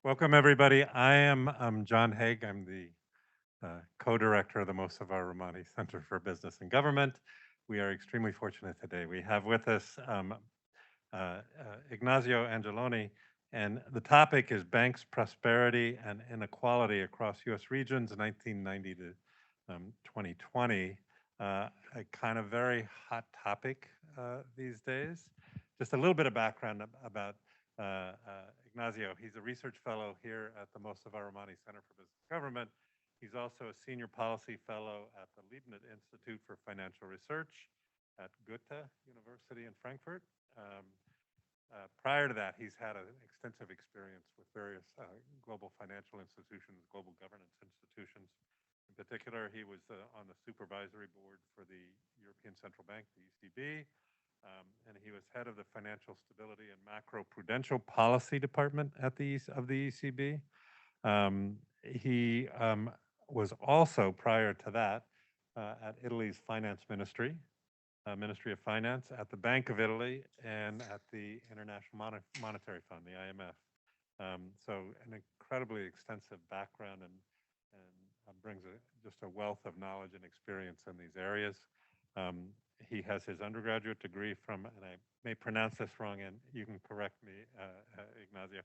Welcome, everybody. I am John Haig. I'm the co-director of the Mossavar-Rahmani Center for Business and Government. We are extremely fortunate today. We have with us Ignazio Angeloni, and the topic is banks' prosperity and inequality across U.S. regions, 1990 to 2020. A kind of very hot topic these days. Just a little bit of background about Ignazio. He's a research fellow here at the Mossavar-Rahmani Center for Business and Government. He's also a senior policy fellow at the Leibniz Institute for Financial Research at Goethe University in Frankfurt. Prior to that, he's had an extensive experience with various global financial institutions, global governance institutions. In particular, he was on the supervisory board for the European Central Bank, the ECB, and he was head of the Financial Stability and Macroprudential Policy Department at the ECB. He was also, prior to that, at Italy's Finance Ministry, Ministry of Finance, at the Bank of Italy, and at the International Monetary Fund, the IMF. So an incredibly extensive background and brings just a wealth of knowledge and experience in these areas. He has his undergraduate degree from, and I may pronounce this wrong, and you can correct me, Ignazio,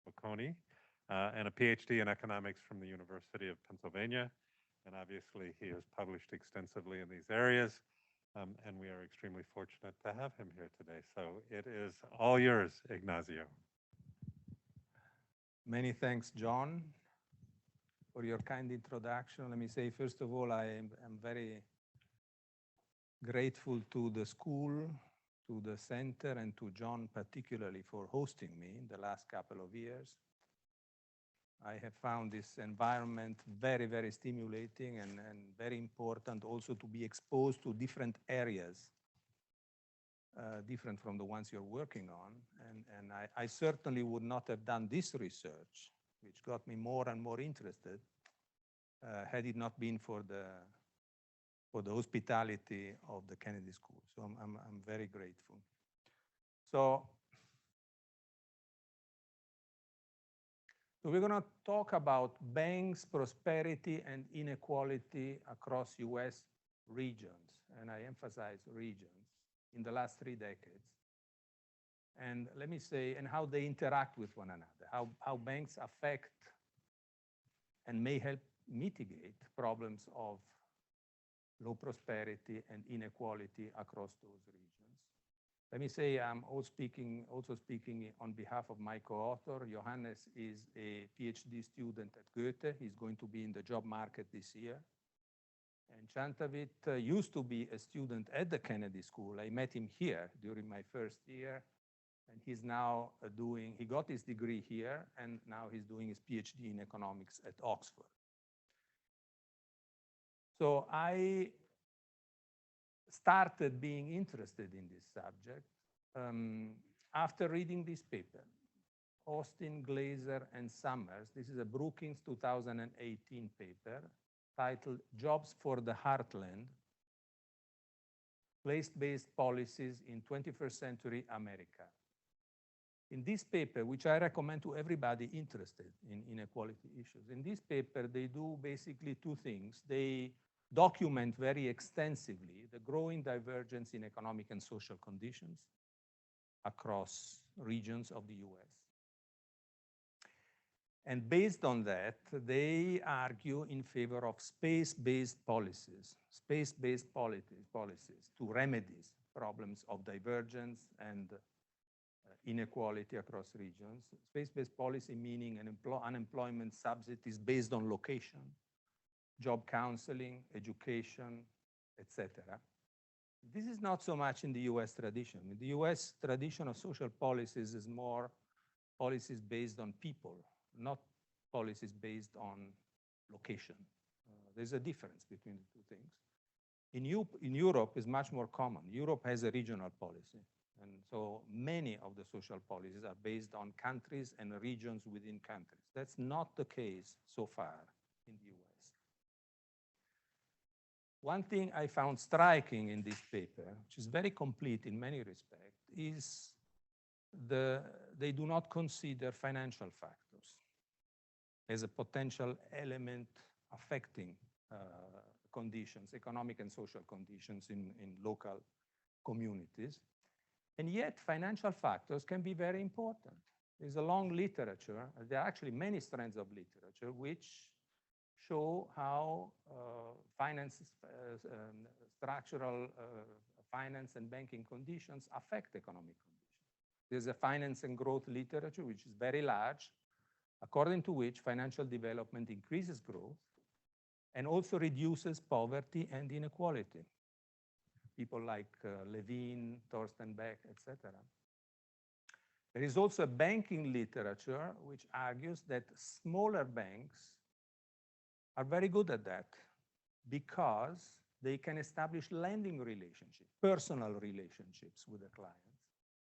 Bocconi, and a PhD in economics from the University of Pennsylvania. And obviously, he has published extensively in these areas, and we are extremely fortunate to have him here today. So it is all yours, Ignazio. Many thanks, John, for your kind introduction. Let me say, first of all, I am very grateful to the school, to the center, and to John particularly for hosting me in the last couple of years. I have found this environment very, very stimulating and very important also to be exposed to different areas, different from the ones you're working on. And I certainly would not have done this research, which got me more and more interested, had it not been for the hospitality of the Kennedy School. So I'm very grateful. So we're going to talk about banks, prosperity, and inequality across US regions, and I emphasize regions, in the last 3 decades. And let me say, and how they interact with one another, how banks affect and may help mitigate problems of low prosperity and inequality across those regions. Let me say I'm also speaking on behalf of my co-author. Johannes is a PhD student at Goethe. He's going to be in the job market this year. And Chantavit used to be a student at the Kennedy School. I met him here during my first year. And he's now he got his degree here, and now he's doing his PhD in economics at Oxford. So I started being interested in this subject after reading this paper, Austin, Glaser, and Summers. This is a Brookings 2018 paper titled Jobs for the Heartland, Place-Based Policies in 21st Century America. In this paper, which I recommend to everybody interested in inequality issues, in this paper, they do basically 2 things. They document very extensively the growing divergence in economic and social conditions across regions of the US. And based on that, they argue in favor of space-based policies to remedy problems of divergence and inequality across regions. Space-based policy meaning an unemployment subsidies based on location, job counseling, education, etc. This is not so much in the US tradition. In the US tradition of social policies is more policies based on people, not policies based on location. There's a difference between the 2 things. In Europe, it's much more common. Europe has a regional policy. And so many of the social policies are based on countries and regions within countries. That's not the case so far in the US. One thing I found striking in this paper, which is very complete in many respects, is they do not consider financial factors as a potential element affecting conditions, economic and social conditions in local communities. And yet financial factors can be very important. There's a long literature, there are actually many strands of literature which show how structural finance and banking conditions affect economic conditions. There's a finance and growth literature which is very large, according to which financial development increases growth and also reduces poverty and inequality. People like Levine, Thorsten Beck, etc. There is also a banking literature which argues that smaller banks are very good at that because they can establish lending relationships, personal relationships with the clients,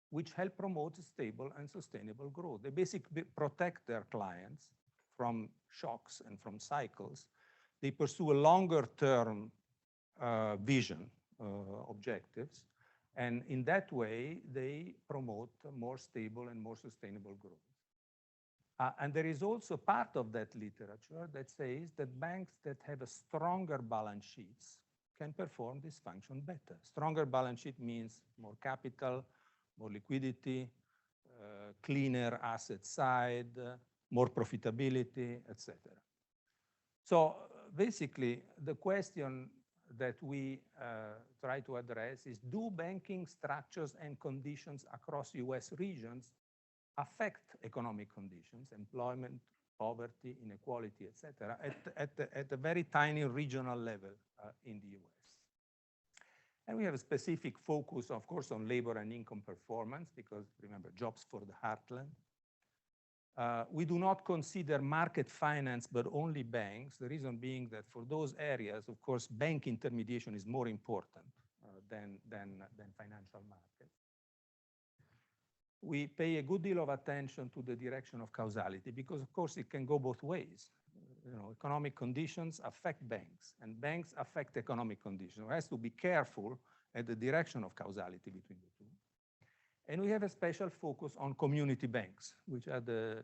which help promote stable and sustainable growth. They basically protect their clients from shocks and from cycles. They pursue a longer term vision, objectives, and in that way, they promote more stable and more sustainable growth. And there is also part of that literature that says that banks that have a stronger balance sheets can perform this function better. Stronger balance sheet means more capital, more liquidity, cleaner asset side, more profitability, etc. So basically, the question that we try to address is, do banking structures and conditions across US regions affect economic conditions, employment, poverty, inequality, etc., at a very tiny regional level in the US? And we have a specific focus, of course, on labor and income performance, because remember, jobs for the heartland. We do not consider market finance, but only banks. The reason being that for those areas, of course, bank intermediation is more important than financial markets. We pay a good deal of attention to the direction of causality because, of course, it can go both ways. You know, economic conditions affect banks, and banks affect economic conditions. One has to be careful at the direction of causality between the two. And we have a special focus on community banks, which are the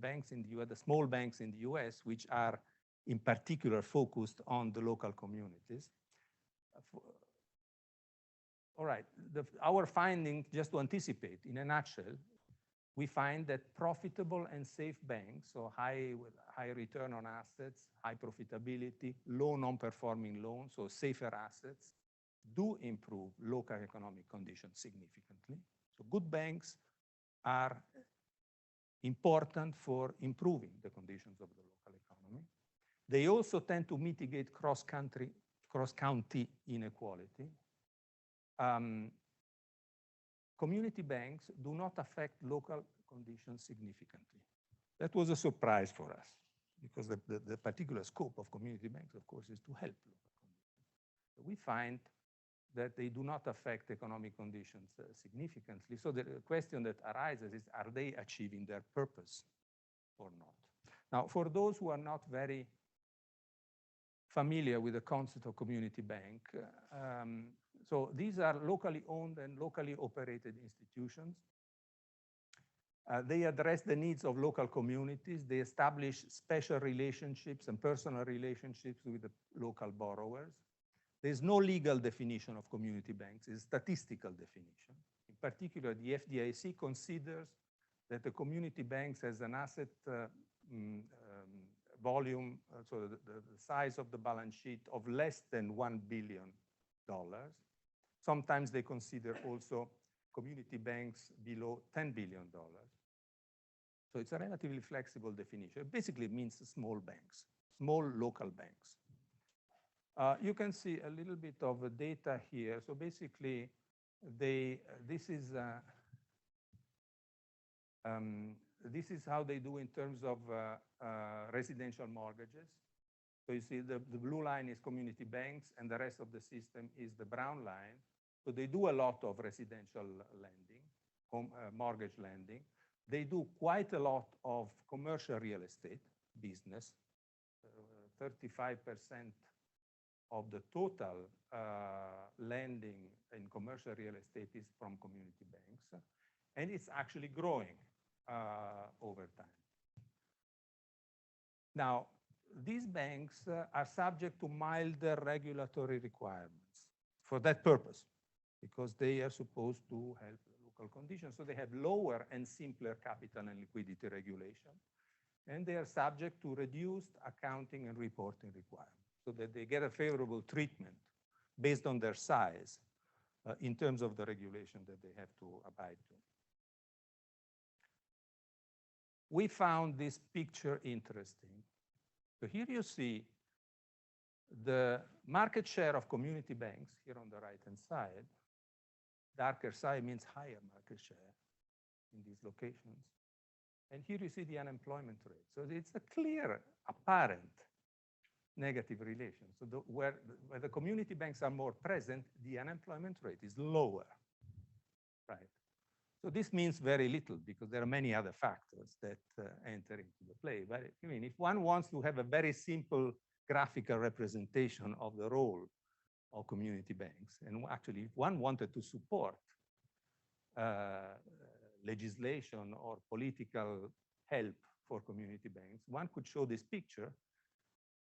banks in the US, the small banks in the US, which are in particular focused on the local communities. All right, our finding, just to anticipate, in a nutshell, we find that profitable and safe banks, so high return on assets, high profitability, low non-performing loans, so safer assets, do improve local economic conditions significantly. So good banks are important for improving the conditions of the local economy. They also tend to mitigate cross-county inequality. Community banks do not affect local conditions significantly. That was a surprise for us because the particular scope of community banks, of course, is to help local communities. So we find that they do not affect economic conditions significantly. So the question that arises is, are they achieving their purpose or not? Now, for those who are not very familiar with the concept of community bank, so these are locally owned and locally operated institutions. They address the needs of local communities. They establish special relationships and personal relationships with the local borrowers. There's no legal definition of community banks, it's a statistical definition. In particular, the FDIC considers that the community banks has an asset volume, so the size of the balance sheet of less than $1 billion. Sometimes they consider also community banks below $10 billion. So it's a relatively flexible definition. It basically means small banks, small local banks. You can see a little bit of data here. So basically, this is how they do in terms of residential mortgages. So you see the blue line is community banks, and the rest of the system is the brown line. So they do a lot of residential lending, mortgage lending. They do quite a lot of commercial real estate business. 35% of the total lending in commercial real estate is from community banks. And it's actually growing over time. Now, these banks are subject to milder regulatory requirements for that purpose, because they are supposed to help local conditions. So they have lower and simpler capital and liquidity regulation, and they are subject to reduced accounting and reporting requirements, so that they get a favorable treatment based on their size in terms of the regulation that they have to abide to. We found this picture interesting. So here you see the market share of community banks here on the right-hand side. Darker side means higher market share in these locations. And here you see the unemployment rate. So it's a clear, apparent negative relation. So where the community banks are more present, the unemployment rate is lower, right? So this means very little, because there are many other factors that enter into the play. But I mean, if one wants to have a very simple graphical representation of the role of community banks, and actually if one wanted to support legislation or political help for community banks, one could show this picture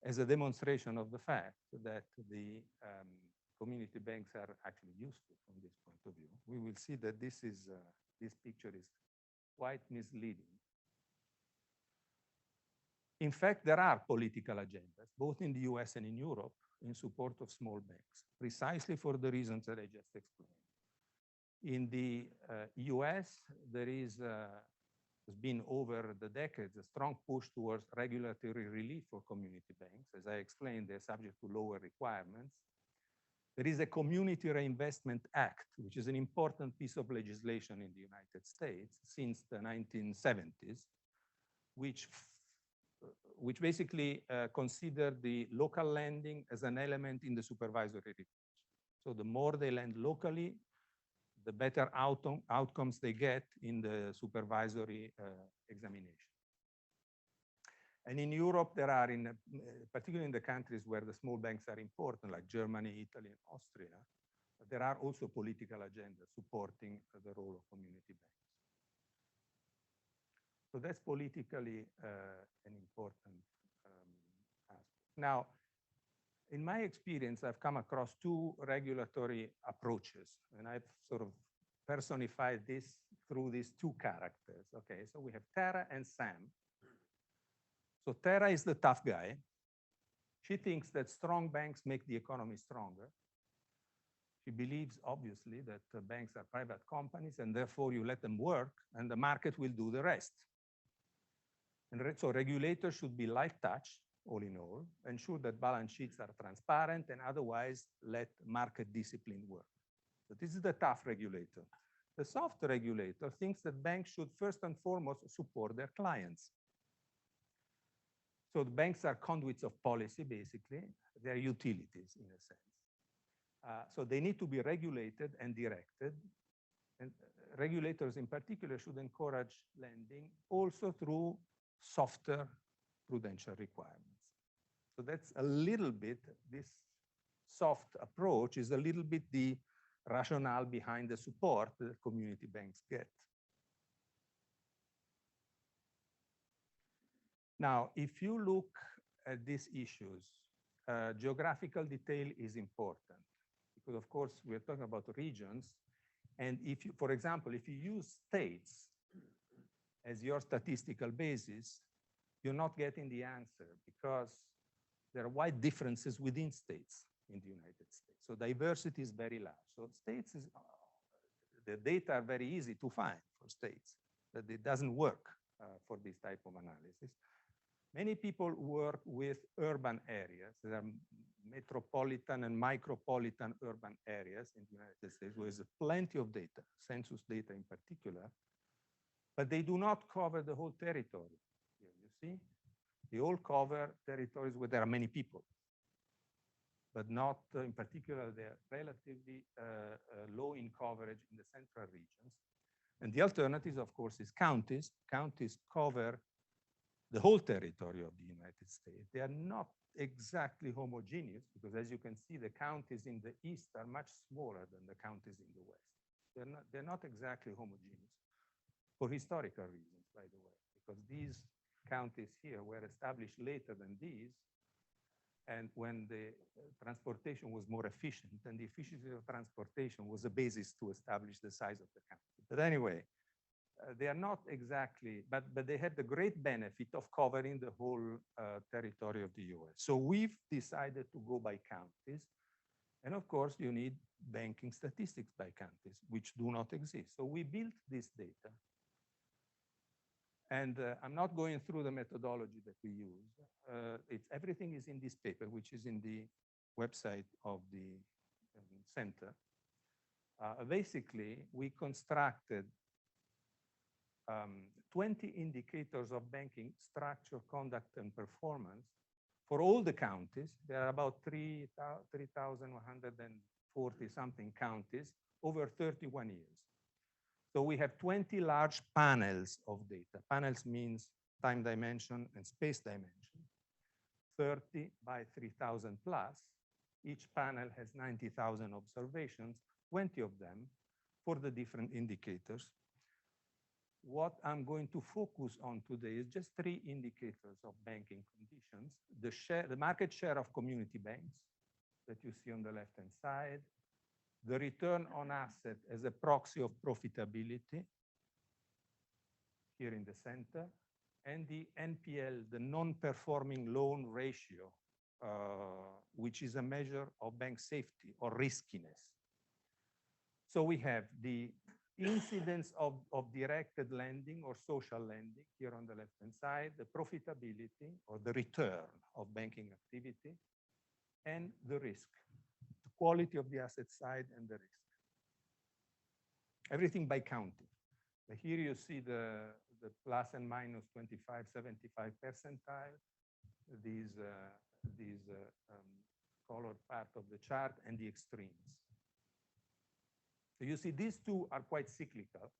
as a demonstration of the fact that the community banks are actually useful from this point of view. We will see that this picture is quite misleading. In fact, there are political agendas, both in the US and in Europe, in support of small banks, precisely for the reasons that I just explained. In the US, there has been over the decades a strong push towards regulatory relief for community banks. As I explained, they're subject to lower requirements. There is a Community Reinvestment Act, which is an important piece of legislation in the United States since the 1970s, which basically considered the local lending as an element in the supervisory review. So the more they lend locally, the better outcomes they get in the supervisory examination. And in Europe, there are, particularly in the countries where the small banks are important, like Germany, Italy, and Austria, there are also political agendas supporting the role of community banks. So that's politically an important aspect. Now, in my experience, I've come across two regulatory approaches, and I've sort of personified this through these two characters. Okay, so we have Tara and Sam. So Tara is the tough guy. She thinks that strong banks make the economy stronger. She believes, obviously, that banks are private companies, and therefore you let them work, and the market will do the rest. And so regulators should be light touch, all in all, ensure that balance sheets are transparent, and otherwise let market discipline work. So this is the tough regulator. The soft regulator thinks that banks should first and foremost support their clients. So the banks are conduits of policy, basically. They're utilities, in a sense. So they need to be regulated and directed. And regulators, in particular, should encourage lending also through softer prudential requirements. So that's a little bit, this soft approach is a little bit the rationale behind the support that community banks get. Now, if you look at these issues, geographical detail is important because, of course, we're talking about regions. And if you, for example, if you use states as your statistical basis, you're not getting the answer because there are wide differences within states in the United States. So diversity is very large. So states, the data are very easy to find for states, but it doesn't work for this type of analysis. Many people work with urban areas. There are metropolitan and micropolitan urban areas in the United States where there's plenty of data, census data in particular, but they do not cover the whole territory. Here you see, they all cover territories where there are many people, but not, in particular, they're relatively low in coverage in the central regions. And the alternative, of course, is counties. Counties cover the whole territory of the United States. They are not exactly homogeneous because, as you can see, the counties in the east are much smaller than the counties in the west. They're not exactly homogeneous. for historical reasons, by the way, because these counties here were established later than these, and when the transportation was more efficient, and the efficiency of transportation was a basis to establish the size of the county. But anyway, they are not exactly, but they had the great benefit of covering the whole territory of the US. So we've decided to go by counties. And of course, you need banking statistics by counties, which do not exist. So we built this data. And I'm not going through the methodology that we use. Everything is in this paper, which is in the website of the center. Basically, we constructed 20 indicators of banking structure, conduct, and performance for all the counties. There are about 3,140 something counties over 31 years. So we have 20 large panels of data. Panels means time dimension and space dimension. 30 by 3,000 plus. Each panel has 90,000 observations, 20 of them for the different indicators. What I'm going to focus on today is just 3 indicators of banking conditions. The market share of community banks that you see on the left-hand side, the return on asset as a proxy of profitability here in the center, and the NPL, the non-performing loan ratio, which is a measure of bank safety or riskiness. So we have the incidence of directed lending or social lending here on the left-hand side, the profitability or the return of banking activity, and the risk, the quality of the asset side and the risk. Everything by county. Here you see the plus and minus 25, 75 percentile, these colored part of the chart, and the extremes. So you see these two are quite cyclical.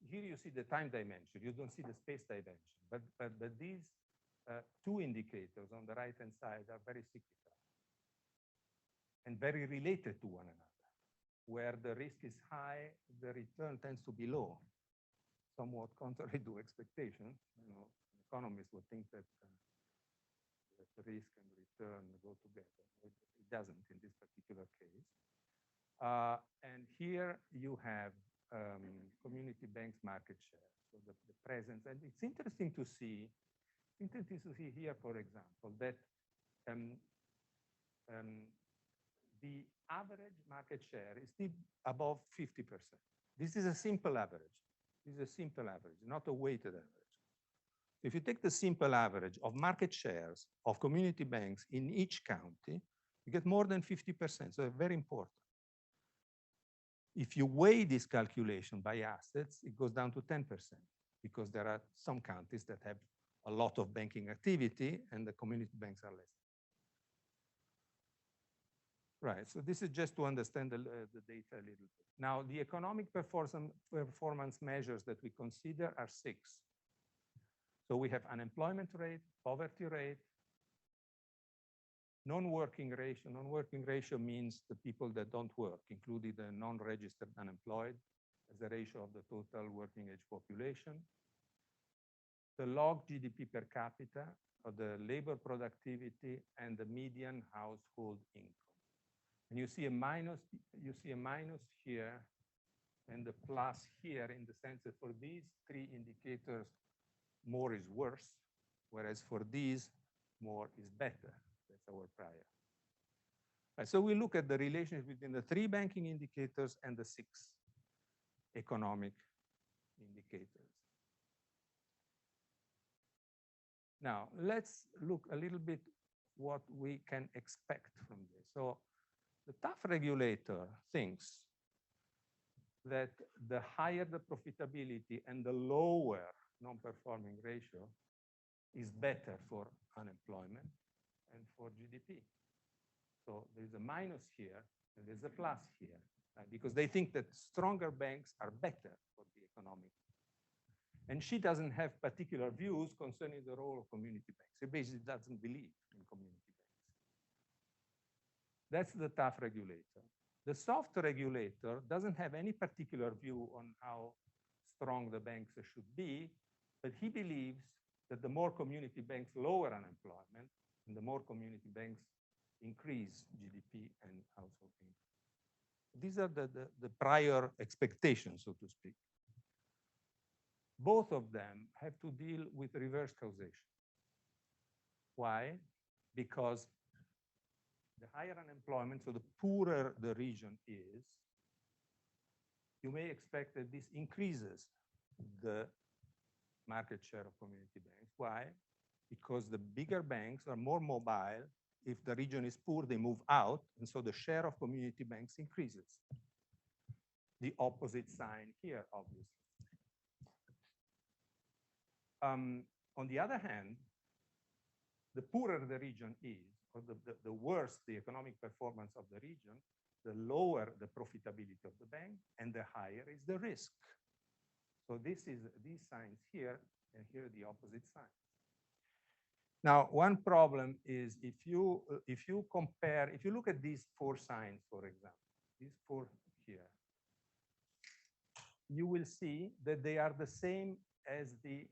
Here you see the time dimension. You don't see the space dimension. But these two indicators on the right-hand side are very cyclical and very related to one another. Where the risk is high, the return tends to be low, somewhat contrary to expectation. You know, economists would think that the risk and return go together. It doesn't in this particular case. And here you have community banks market share, so the presence. And it's interesting to see here, for example, that the average market share is still above 50%. This is a simple average. This is a simple average, not a weighted average. If you take the simple average of market shares of community banks in each county, you get more than 50%, so very important. If you weigh this calculation by assets, it goes down to 10%, because there are some counties that have a lot of banking activity and the community banks are less. Right, so this is just to understand the data a little bit. Now, the economic performance measures that we consider are 6. So we have unemployment rate, poverty rate, non-working ratio. Non-working ratio means the people that don't work, including the non-registered unemployed, as a ratio of the total working age population. The log GDP per capita, or the labor productivity, and the median household income. And you see a minus here, and the plus here, in the sense that for these 3 indicators, more is worse, whereas for these, more is better. That's our prior. Right, so we look at the relationship between the 3 banking indicators and the 6 economic indicators. Now, let's look a little bit what we can expect from this. So the tough regulator thinks that the higher the profitability and the lower non-performing ratio is better for unemployment and for GDP. So there's a minus here and there's a plus here, right? Because they think that stronger banks are better for the economic. And she doesn't have particular views concerning the role of community banks. She basically doesn't believe in community banks. That's the tough regulator. The soft regulator doesn't have any particular view on how strong the banks should be, but he believes that the more community banks lower unemployment, and the more community banks increase GDP and household income. These are the prior expectations, so to speak. Both of them have to deal with reverse causation. Why? Because the higher unemployment, so the poorer the region is, you may expect that this increases the market share of community banks. Why? Because the bigger banks are more mobile. If the region is poor, they move out, and so the share of community banks increases. The opposite sign here, obviously. On the other hand, the poorer the region is, or the worse the economic performance of the region, the lower the profitability of the bank, and the higher is the risk. So this is these signs here, and here the opposite sign. Now, one problem is if you look at these four signs, for example, these four here, you will see that they are the same as the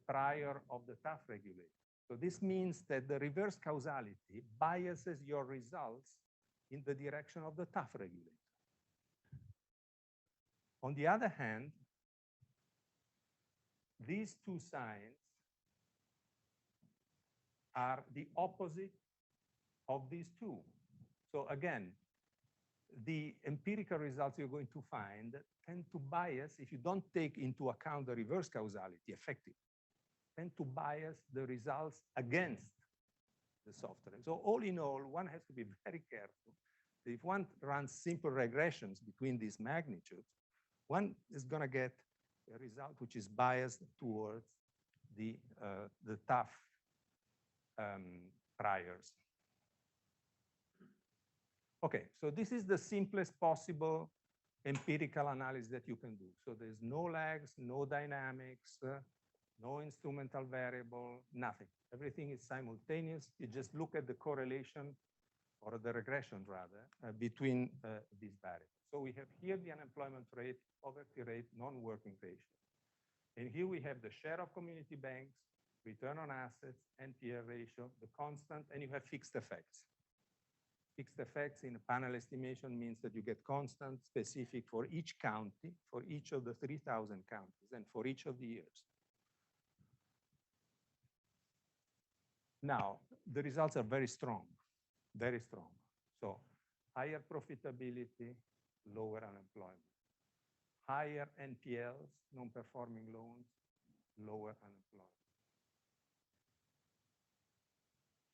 prior of the tough regulator. So this means that the reverse causality biases your results in the direction of the tough regulator. On the other hand, these two signs are the opposite of these two. So again, the empirical results you're going to find tend to bias, if you don't take into account the reverse causality effectively, tend to bias the results against the software. So all in all, one has to be very careful. If one runs simple regressions between these magnitudes, one is going to get a result which is biased towards the tough priors. Okay, so this is the simplest possible empirical analysis that you can do. So there's no lags, no dynamics, no instrumental variable, nothing. Everything is simultaneous. You just look at the correlation, or the regression rather, between these variables. So we have here the unemployment rate, poverty rate, non-working ratio. And here we have the share of community banks, return on assets, NPL ratio, the constant, and you have fixed effects. Fixed effects in a panel estimation means that you get constant, specific for each county, for each of the 3,000 counties, and for each of the years. Now, the results are very strong, very strong. So higher profitability, lower unemployment. Higher NPLs, non-performing loans, lower unemployment.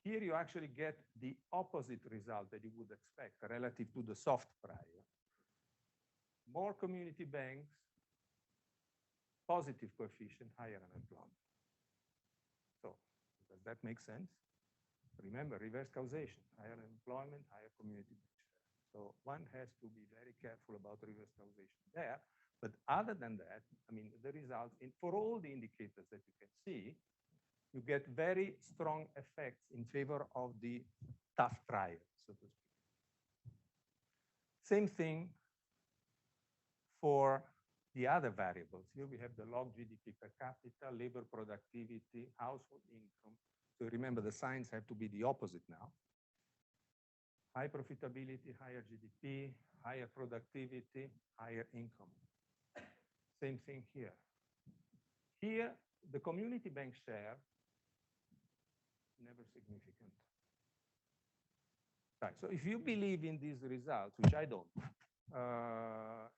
Here you actually get the opposite result that you would expect relative to the soft prior. More community banks, positive coefficient, higher unemployment. So does that make sense? Remember, reverse causation, higher unemployment, higher community bank share. So one has to be very careful about reverse causation there. But other than that, I mean, the results for all the indicators that you can see, you get very strong effects in favor of the tough prior, so to speak. Same thing for the other variables. Here we have the log GDP per capita, labor productivity, household income. So remember, the signs have to be the opposite now. High profitability, higher GDP, higher productivity, higher income. Same thing here. Here, the community bank share, never significant. Right. So if you believe in these results, which I don't,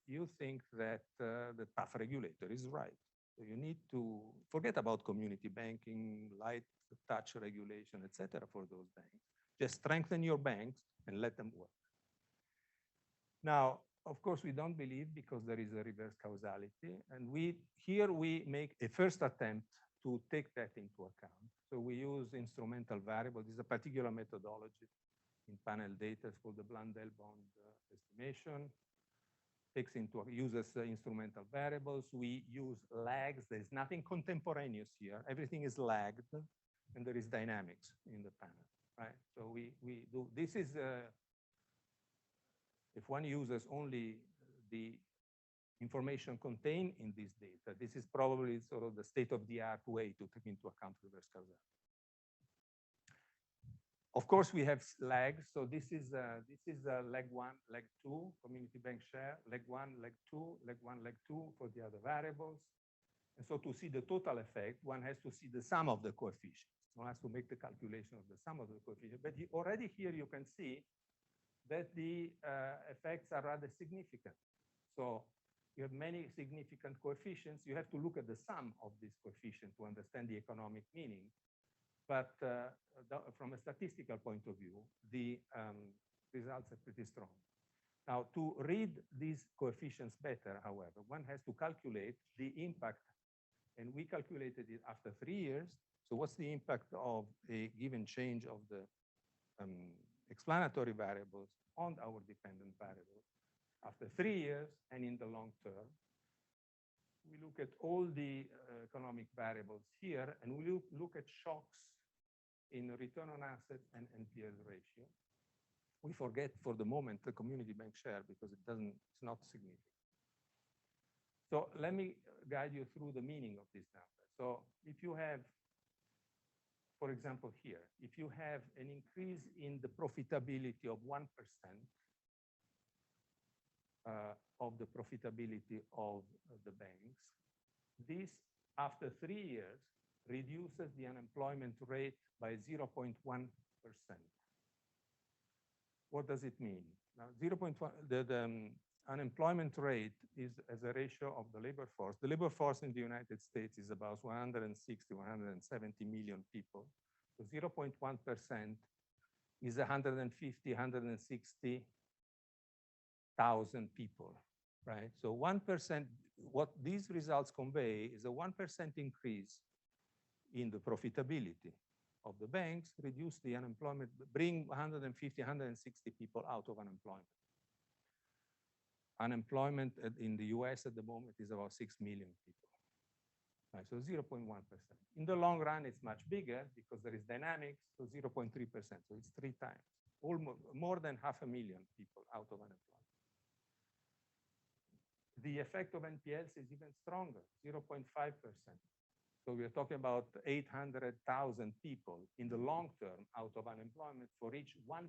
you think that the tough regulator is right. So you need to forget about community banking, light touch regulation, etc. for those banks. Just strengthen your banks and let them work. Now, of course, we don't believe because there is a reverse causality. And here we make a first attempt to take that into account. So we use instrumental variables. This is a particular methodology in panel data. It's called the Blundell-Bond estimation. Uses instrumental variables. We use lags. There's nothing contemporaneous here. Everything is lagged, and there is dynamics in the panel, right? So we do, this is, if one uses only the information contained in this data. This is probably sort of the state-of-the-art way to take into account reverse causality. Of course, we have lags. So this is leg 1, leg 2, community bank share, leg 1, leg 2, leg 1, leg 2 for the other variables. And so to see the total effect, one has to see the sum of the coefficients. One has to make the calculation of the sum of the coefficients. But already here you can see that the effects are rather significant. So you have many significant coefficients. You have to look at the sum of these coefficients to understand the economic meaning. But from a statistical point of view, the results are pretty strong. Now, to read these coefficients better, however, one has to calculate the impact. And we calculated it after 3 years. So what's the impact of a given change of the explanatory variables on our dependent variables after 3 years and in the long term? We look at all the economic variables here, and we look at shocks in return on assets and NPL ratio. We forget for the moment the community bank share because it's not significant. So let me guide you through the meaning of this number. So if you have, for example, here, if you have an increase in the profitability of 1% of the profitability of the banks, this, after 3 years, reduces the unemployment rate by 0.1%. What does it mean? Now, 0.1, the unemployment rate is as a ratio of the labor force. The labor force in the United States is about 160, 170 million people. So 0.1% is 150, 160,000 people, right? So 1%, what these results convey is a 1% increase in the profitability of the banks, reduce the unemployment, bring 150, 160 people out of unemployment. Unemployment in the US at the moment is about 6 million people. Right, so 0.1%. In the long run, it's much bigger because there is dynamics, so 0.3%. So it's 3 times, almost more than 500,000 people out of unemployment. The effect of NPLs is even stronger, 0.5%. So we're talking about 800,000 people in the long term out of unemployment for each 1%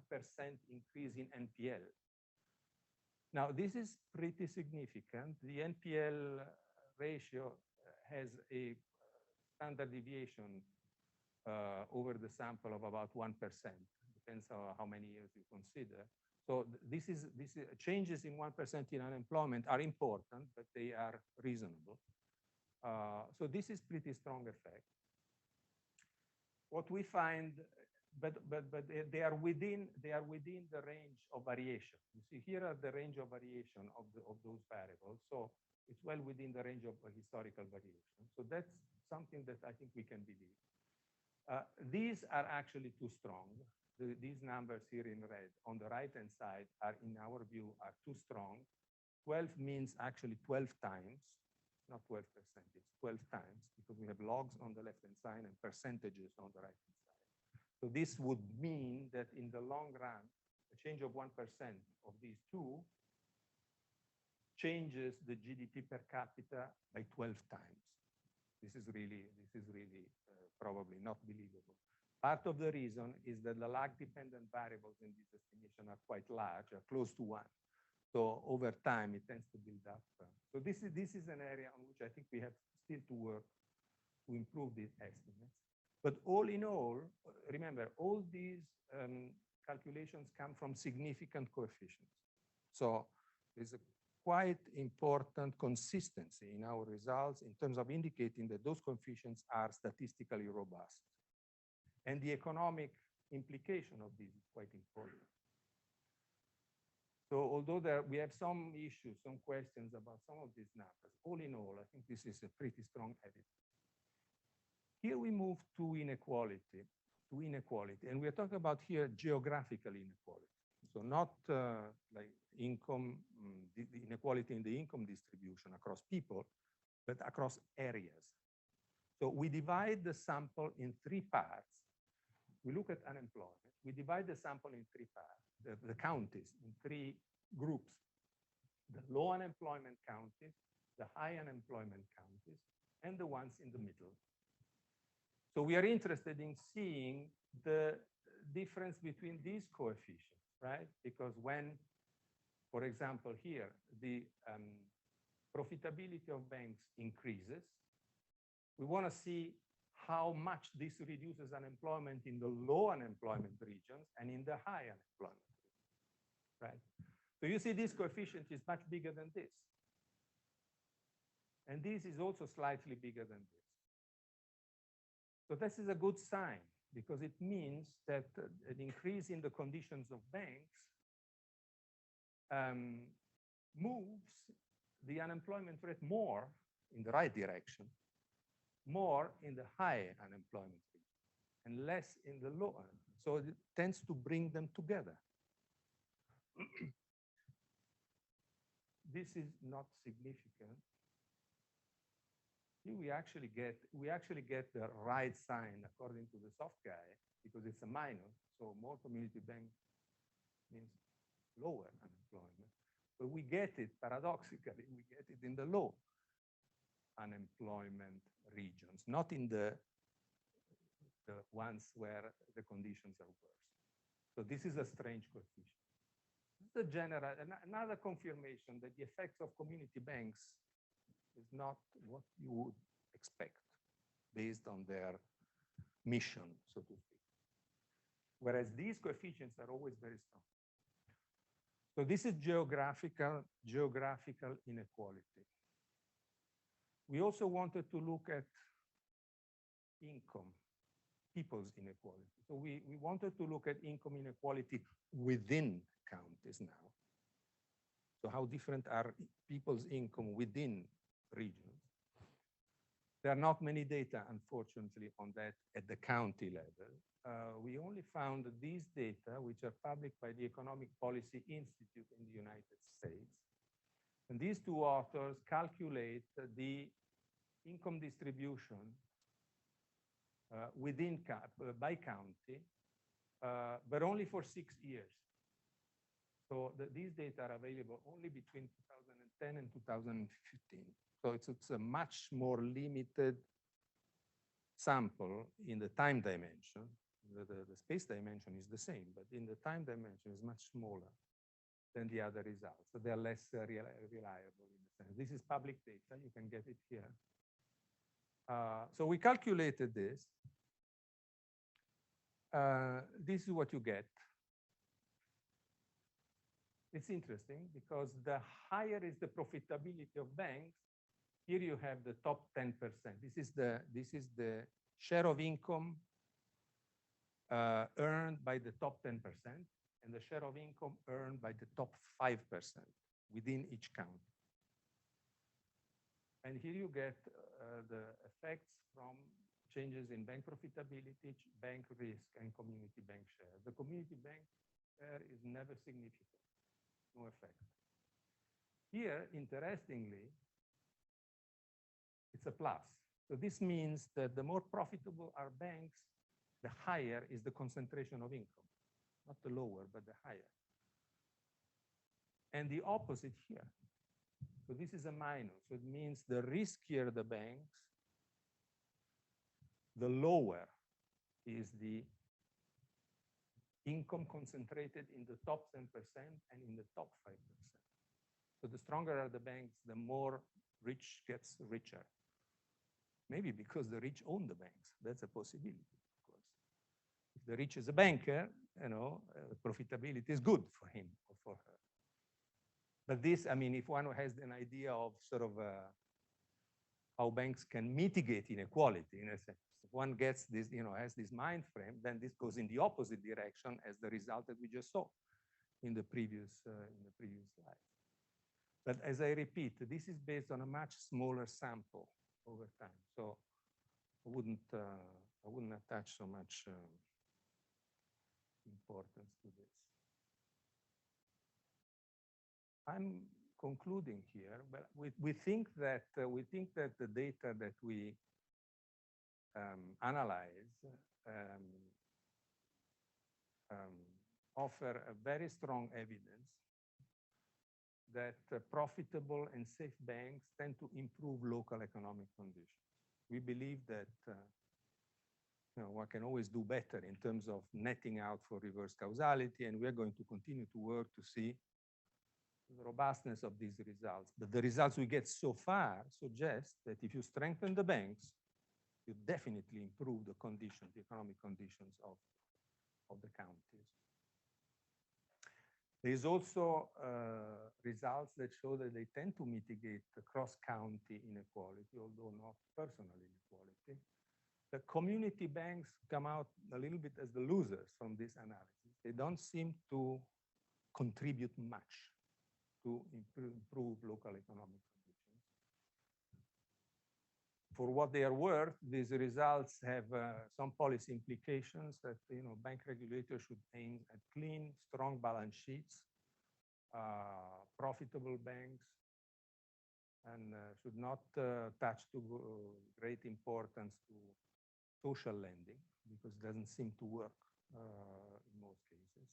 increase in NPL. Now, this is pretty significant. The NPL ratio has a standard deviation over the sample of about 1%. Depends on how many years you consider. So this is changes in 1% in unemployment are important, but they are reasonable. So this is pretty strong effect. What we find, but they are within the range of variation. You see, here are the range of variation of those variables. So it's well within the range of historical variation. So that's something that I think we can believe. These are actually too strong. These numbers here in red on the right-hand side are, in our view, are too strong. 12 means actually 12 times, not 12%, it's 12 times, because we have logs on the left-hand side and percentages on the right-hand side. So this would mean that in the long run, a change of 1% of these two changes the GDP per capita by 12 times. This is really probably not believable. Part of the reason is that the lag-dependent variables in this estimation are quite large, are close to 1. So over time, it tends to build up. So this is an area on which I think we have still to work to improve these estimates. But all in all, remember, all these calculations come from significant coefficients. So there's a quite important consistency in our results in terms of indicating that those coefficients are statistically robust. And the economic implication of this is quite important. So although we have some issues, some questions about some of these numbers, all in all, I think this is a pretty strong evidence. Here we move to inequality, and we're talking about here geographical inequality. So not like income, the inequality in the income distribution across people, but across areas. So we divide the sample in 3 parts. We look at unemployment. We divide the sample in 3 parts, the counties in 3 groups. the low unemployment counties, the high unemployment counties, and the ones in the middle. So we are interested in seeing the difference between these coefficients, right? Because when, for example, here, the profitability of banks increases, we want to see how much this reduces unemployment in the low unemployment regions and in the high unemployment regions, right? So you see this coefficient is much bigger than this. And this is also slightly bigger than this. So this is a good sign because it means that an increase in the conditions of banks moves the unemployment rate more in the right direction, more in the high unemployment rate, and less in the low unemployment. So it tends to bring them together. This is not significant. Here we actually get the right sign according to the soft guy because it's a minus. So more community bank means lower unemployment. But we get it paradoxically, we get it in the low unemployment regions, not in the ones where the conditions are worse. So this is a strange coefficient. This is a general, another confirmation that the effects of community banks is not what you would expect based on their mission, so to speak. Whereas these coefficients are always very strong. So this is geographical inequality. We also wanted to look at income, people's inequality. So we wanted to look at income inequality within counties now. So how different are people's income within regions? There are not many data, unfortunately, on that at the county level. We only found these data, which are published by the Economic Policy Institute in the United States. And these two authors calculate the income distribution by county, but only for 6 years. So these data are available only between 2010 and 2015. So it's a much more limited sample in the time dimension. The space dimension is the same, but in the time dimension is much smaller than the other results. So they're less reliable in the sense. This is public data. You can get it here. So we calculated this. This is what you get. It's interesting because the higher is the profitability of banks, here you have the top 10%. This is the share of income earned by the top 10% and the share of income earned by the top 5% within each county. And here you get the effects from changes in bank profitability, bank risk, and community bank share. The community bank share is never significant, no effect. Here, interestingly, it's a plus. So this means that the more profitable are banks, the higher is the concentration of income, not the lower, but the higher. And the opposite here. So this is a minus. So it means the riskier the banks, the lower is the income concentrated in the top 10% and in the top 5%. So the stronger are the banks, the more rich gets richer. Maybe because the rich own the banks. That's a possibility, of course. If the rich is a banker, profitability is good for him or for her. But this, I mean, if one has an idea of sort of how banks can mitigate inequality, in a sense, if one gets this, has this mind frame, then this goes in the opposite direction as the result that we just saw in the previous slide. But as I repeat, this is based on a much smaller sample over time. So I wouldn't attach so much importance to this. I'm concluding here, but we think that the data that we analyze offer a very strong evidence that profitable and safe banks tend to improve local economic conditions. We believe that one can always do better in terms of netting out for reverse causality, and we are going to continue to work to see the robustness of these results. But the results we get so far suggest that if you strengthen the banks, you definitely improve the conditions, the economic conditions of the counties. There's also results that show that they tend to mitigate the cross-county inequality, although not personal inequality. The community banks come out a little bit as the losers from this analysis. They don't seem to contribute much to improve local economic conditions. For what they are worth, these results have some policy implications that bank regulators should aim at clean, strong balance sheets, profitable banks, and should not attach to great importance to social lending, because it doesn't seem to work in most cases.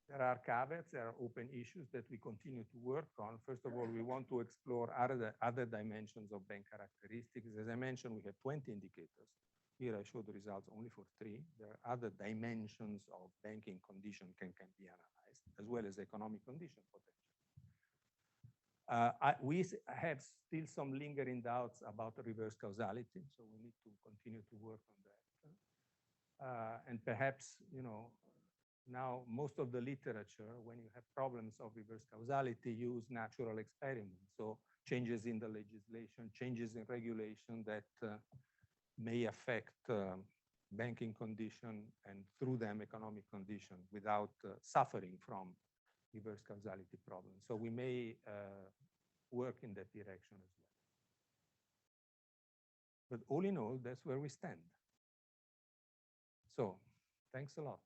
There are caveats, there are open issues that we continue to work on. First of all, we want to explore other dimensions of bank characteristics. As I mentioned, we have 20 indicators. Here I show the results only for 3. There are other dimensions of banking condition can be analyzed, as well as economic condition potential. We have still some lingering doubts about reverse causality, so we need to continue to work on that. And perhaps, now most of the literature, when you have problems of reverse causality, use natural experiments. So changes in the legislation, changes in regulation that may affect banking condition and through them economic condition without suffering from reverse causality problems. So we may work in that direction as well. But all in all, that's where we stand. So thanks a lot.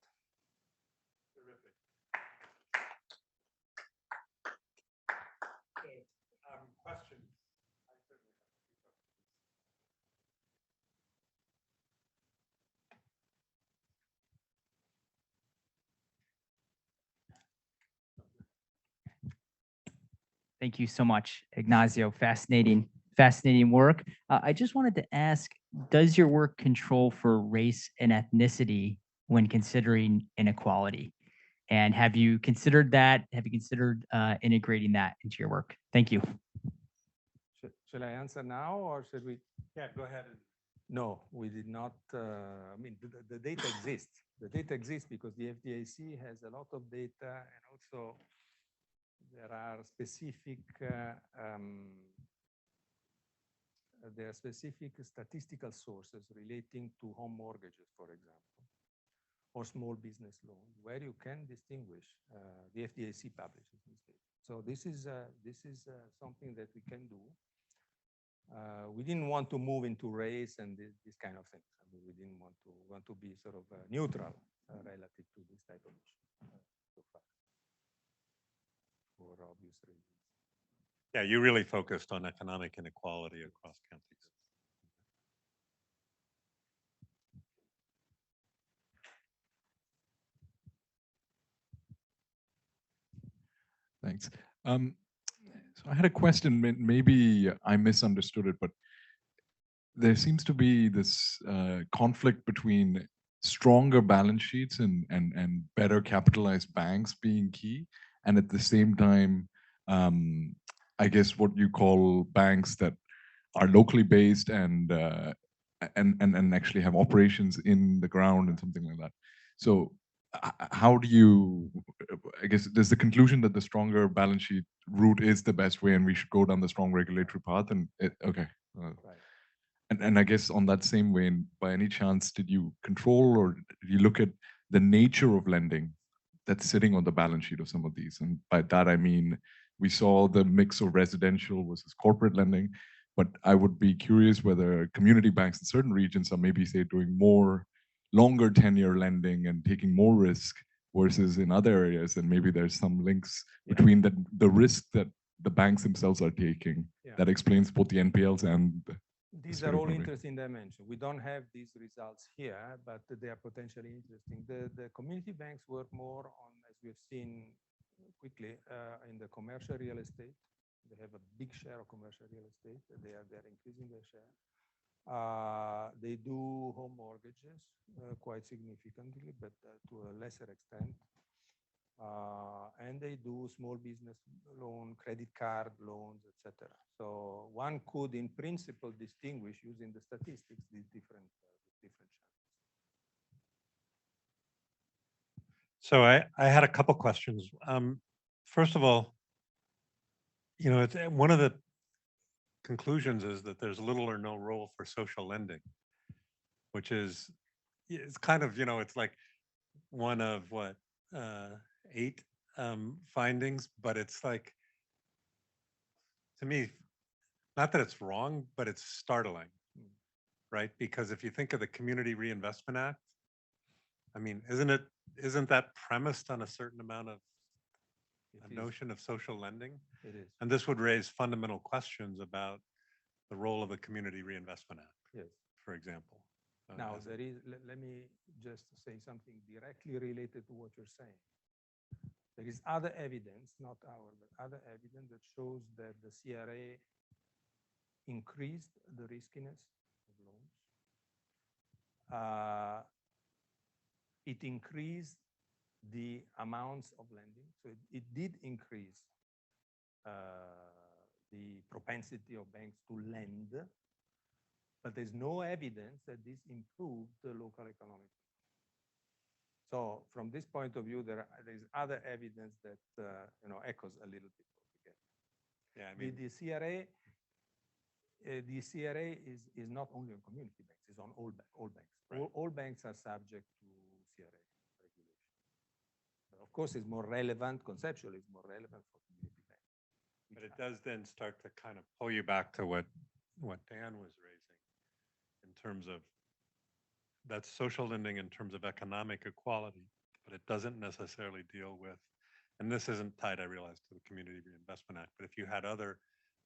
Terrific. So, questions? I certainly have a few questions. Thank you so much, Ignazio. Fascinating work. I just wanted to ask, does your work control for race and ethnicity when considering inequality? And have you considered that? Have you considered integrating that into your work? Thank you. Shall I answer now, or should we? Yeah, go ahead. No, we did not. I mean, the data exists. The data exists because the FDIC has a lot of data, and also there are specific statistical sources relating to home mortgages, for example, or small business loans, where you can distinguish. The FDIC publishes this data. So this is something that we can do. We didn't want to move into race and this kind of things. I mean, we didn't want to be sort of neutral relative to this type of issue so far, for obvious reasons. Yeah, you really focused on economic inequality across counties. Thanks. So I had a question, maybe I misunderstood it, but there seems to be this conflict between stronger balance sheets and better capitalized banks being key, and at the same time, I guess what you call banks that are locally based and actually have operations in the ground and something like that. So how do you, I guess, there's the conclusion that the stronger balance sheet route is the best way and we should go down the strong regulatory path, and okay. Right. And I guess on that same way, by any chance, did you control or did you look at the nature of lending that's sitting on the balance sheet of some of these? And by that, I mean, we saw the mix of residential versus corporate lending, but I would be curious whether community banks in certain regions are maybe, say, doing more longer tenure lending and taking more risk versus in other areas, and maybe there's some links between the risk that the banks themselves are taking that explains both the NPLs and these are all interesting dimensions. We don't have these results here, but they are potentially interesting. The community banks work more on, as we've seen, quickly, in the commercial real estate, they have a big share of commercial real estate. They're increasing their share. They do home mortgages quite significantly, but to a lesser extent. And they do small business loan, credit card loans, etc. So one could, in principle, distinguish using the statistics these different channels. So I had a couple questions. First of all, you know, it's, one of the conclusions is that there's little or no role for social lending, which is, it's kind of, you know, it's like one of what, 8 findings, but it's like, to me, not that it's wrong, but it's startling, right? Because if you think of the Community Reinvestment Act, I mean, isn't that premised on a certain amount of a notion of social lending? It is. And this would raise fundamental questions about the role of the Community Reinvestment Act, Yes. for example. Now, there is, let me just say something directly related to what you're saying. There is other evidence, not our, but other evidence that shows that the CRA increased the riskiness of loans. It increased the amounts of lending. So it did increase the propensity of banks to lend, but there's no evidence that this improved the local economic. So from this point of view, there's other evidence that echoes a little bit what we get. Yeah, I mean, the CRA is not only on community banks; it's on all banks. Right. All banks are subject to CRA regulation. But of course, it's more relevant conceptually. It's more relevant for community banks. but it does then start to kind of pull you back to what Dan was raising in terms of that's social lending in terms of economic equality, but it doesn't necessarily deal with, and this isn't tied, I realize, to the Community Reinvestment Act, but if you had other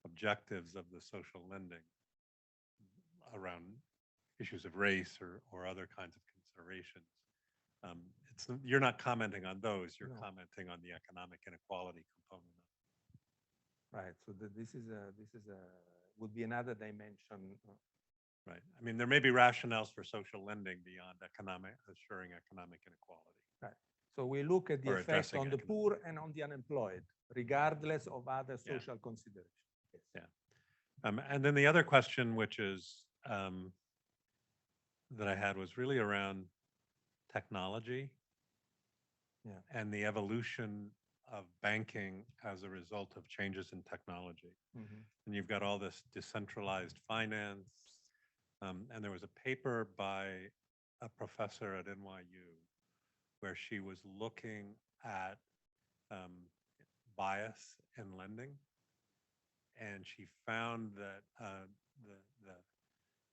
objectives of the social lending around issues of race or other kinds of considerations, you're not commenting on those, you're No. commenting on the economic inequality component. Right. So this is would be another dimension. Right. I mean, there may be rationales for social lending beyond assuring economic inequality. Right. So we look at the Or effect addressing on the economic poor and on the unemployed, regardless of other Yeah. social considerations. Yes. Yeah. And then the other question, which is that I had, was really around technology and the evolution of banking as a result of changes in technology. Mhm. And you've got all this decentralized finance. And there was a paper by a professor at NYU where she was looking at bias in lending. And she found that the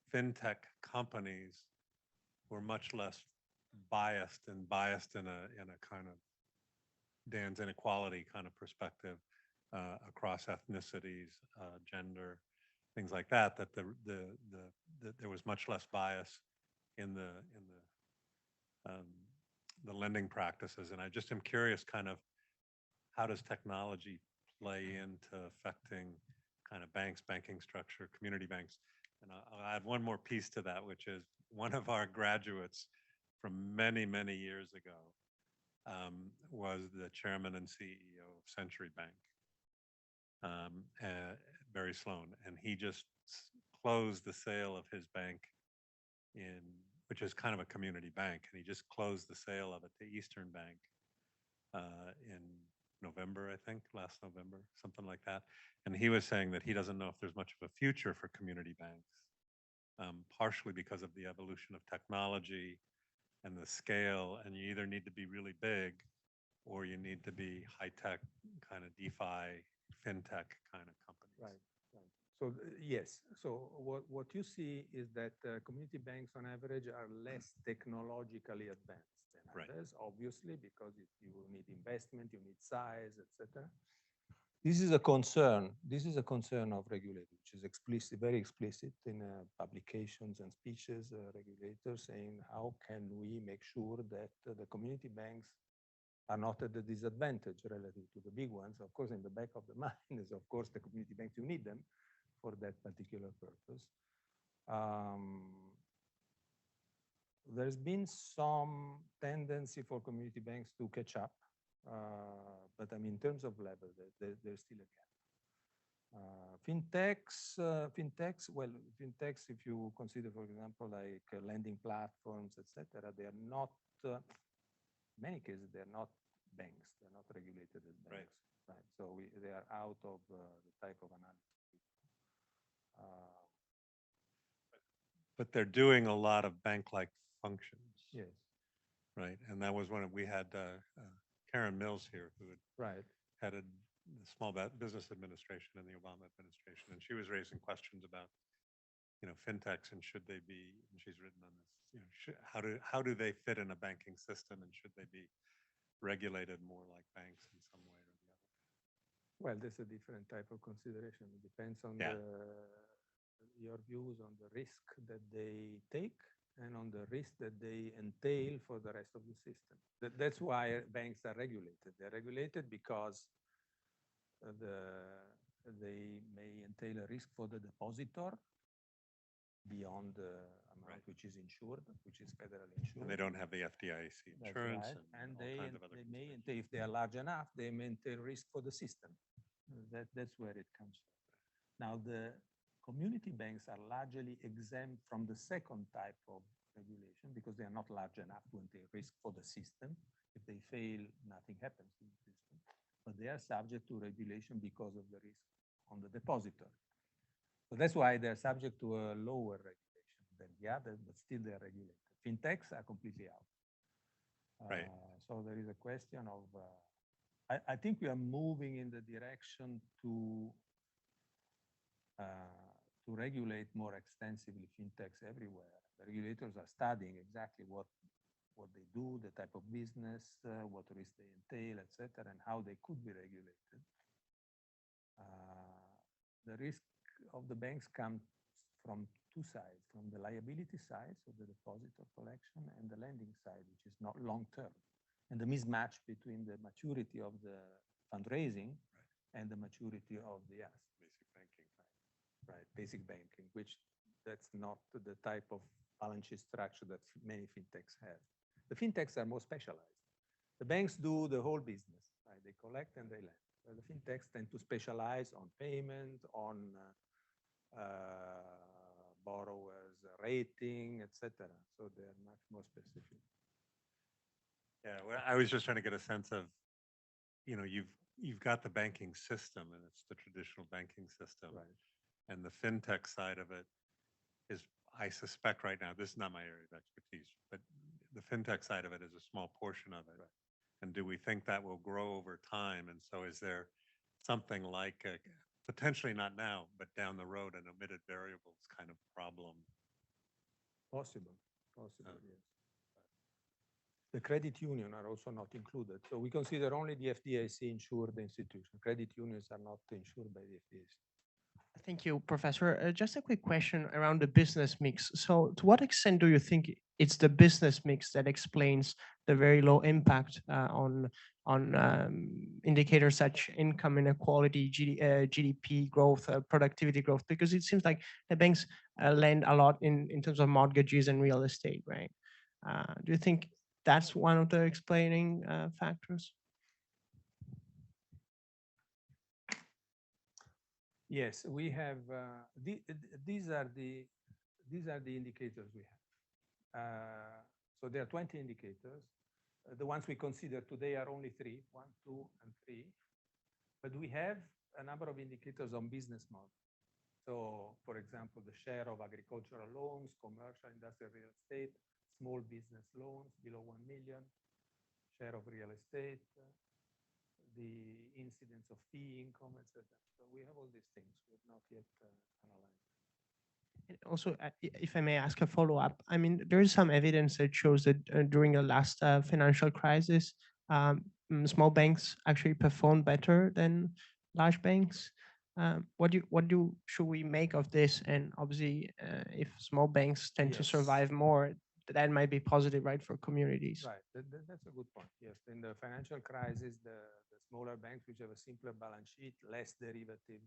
fintech companies were much less biased in a kind of Dan's inequality kind of perspective across ethnicities, gender, things like that. That there was much less bias in the lending practices, and I just am curious, kind of, how does technology play into affecting kind of banks, banking structure, community banks? And I'll add one more piece to that, which is one of our graduates from many, many years ago was the chairman and CEO of Century Bank, Barry Sloan, and he just closed the sale of his bank which is kind of a community bank, and he just closed the sale of it to Eastern Bank in November, I think, last November, something like that. And he was saying that he doesn't know if there's much of a future for community banks, partially because of the evolution of technology and the scale, and you either need to be really big or you need to be high-tech, kind of DeFi, fintech kind of companies. Right. So yes, so what you see is that community banks on average are less technologically advanced than others, obviously, because you will need investment, you need size, etc. This is a concern. This is a concern of regulators, which is explicit, very explicit in publications and speeches. Regulators saying, how can we make sure that the community banks are not at a disadvantage relative to the big ones. Of course, in the back of the mind is, of course, the community banks. You need them for that particular purpose. There's been some tendency for community banks to catch up, but I mean, in terms of level, there's still a gap. Fintechs, if you consider, for example, like lending platforms, etc., they are not, in many cases, they're not banks. They're not regulated as banks. Right. So they are out of the type of analysis. But they're doing a lot of bank-like functions. Yes. Right. And that was we had Karen Mills here, who had headed the Small Business Administration in the Obama administration, and she was raising questions about, fintechs and should they be, and she's written on this, how do they fit in a banking system, and should they be regulated more like banks in some way or the other? Well, there's a different type of consideration. It depends on your views on the risk that they take and on the risk that they entail for the rest of the system. That's why banks are regulated. They're regulated because they may entail a risk for the depositor beyond the amount which is insured, which is federally insured. And they don't have the FDIC insurance. Right. And they may entail, if they are large enough, they may entail risk for the system. That's where it comes from. Now, the community banks are largely exempt from the second type of regulation because they are not large enough to entail risk for the system. If they fail, nothing happens to the system. But they are subject to regulation because of the risk on the depositor. So that's why they're subject to a lower regulation than the others, but still they're regulated. Fintechs are completely out. Right. So there is a question of, I think we are moving in the direction to regulate more extensively fintechs everywhere. The regulators are studying exactly what they do, the type of business, what risks they entail, etc., and how they could be regulated. The risk of the banks comes from two sides, from the liability side, so the depositor collection, and the lending side, which is not long-term. And the mismatch between the maturity of the fundraising and the maturity of the asset. Basic banking. Right, basic banking, which that's not the type of balance sheet structure that many fintechs have. The fintechs are more specialized. The banks do the whole business, right? They collect and they lend. So the fintechs tend to specialize on payment, on borrowers rating, etc. So they're much more specific. Yeah, well, I was just trying to get a sense of, you've got the banking system, and it's the traditional banking system. Right. And the fintech side of it is, I suspect right now, this is not my area of expertise, but the fintech side of it is a small portion of it. Right. And do we think that will grow over time? And so is there something like potentially not now, but down the road, an omitted variables kind of problem? Possible, yes. The credit union are also not included. So we consider only the FDIC insured institution. Credit unions are not insured by the FDIC. Thank you, Professor. Just a quick question around the business mix. So to what extent do you think it's the business mix that explains the very low impact on indicators such income inequality, GDP growth, productivity growth? Because it seems like the banks lend a lot in terms of mortgages and real estate, right? Do you think that's one of the explaining factors? Yes, we have. These are the indicators we have. So there are 20 indicators. The ones we consider today are only 3, 1, 2, and 3. But we have a number of indicators on business model. So, for example, the share of agricultural loans, commercial, industrial real estate, small business loans below 1 million, share of real estate, the incidence of fee income, etc. So we have all these things. We have not yet analyzed. And also, if I may ask a follow-up, I mean, there is some evidence that shows that during the last financial crisis, small banks actually performed better than large banks. What should we make of this? And obviously, if small banks tend to survive more, that might be positive, right, for communities. Right, that's a good point. Yes, in the financial crisis, the smaller banks which have a simpler balance sheet, less derivative.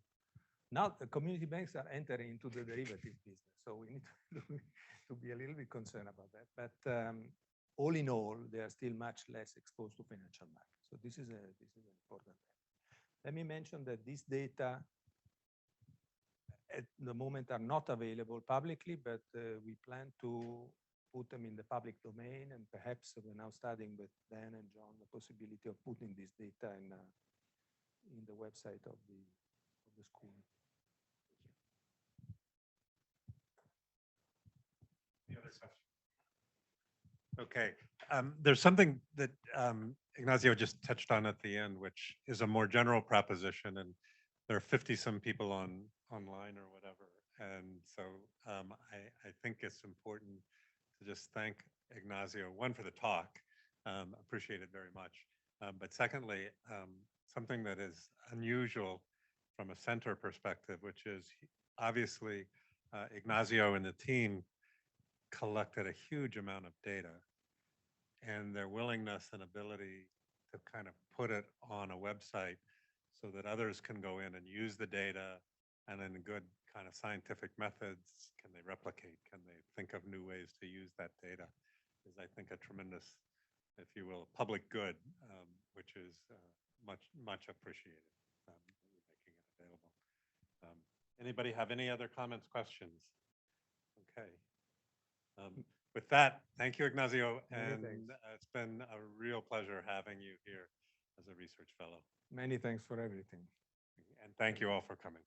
Now the community banks are entering into the derivative business, so we need to be a little bit concerned about that. But all in all, they are still much less exposed to financial markets. So this is an important thing. Let me mention that these data at the moment are not available publicly, but we plan to put them in the public domain, and perhaps we're now studying with Dan and John the possibility of putting this data in the website of the school. Any other questions? Okay, there's something that Ignazio just touched on at the end, which is a more general proposition, and there are 50-some people online or whatever, and so I think it's important to just thank Ignazio, one, for the talk, appreciate it very much, but secondly, something that is unusual from a center perspective, which is obviously Ignazio and the team collected a huge amount of data, and their willingness and ability to kind of put it on a website so that others can go in and use the data, and in good kind of scientific methods, can they replicate, can they think of new ways to use that data, is I think a tremendous, if you will, public good, which is much appreciated, that you're making it available. Anybody have any other comments, questions? Okay. With that, thank you, Ignazio, and it's been a real pleasure having you here as a research fellow. Many thanks for everything. And thank you all for coming.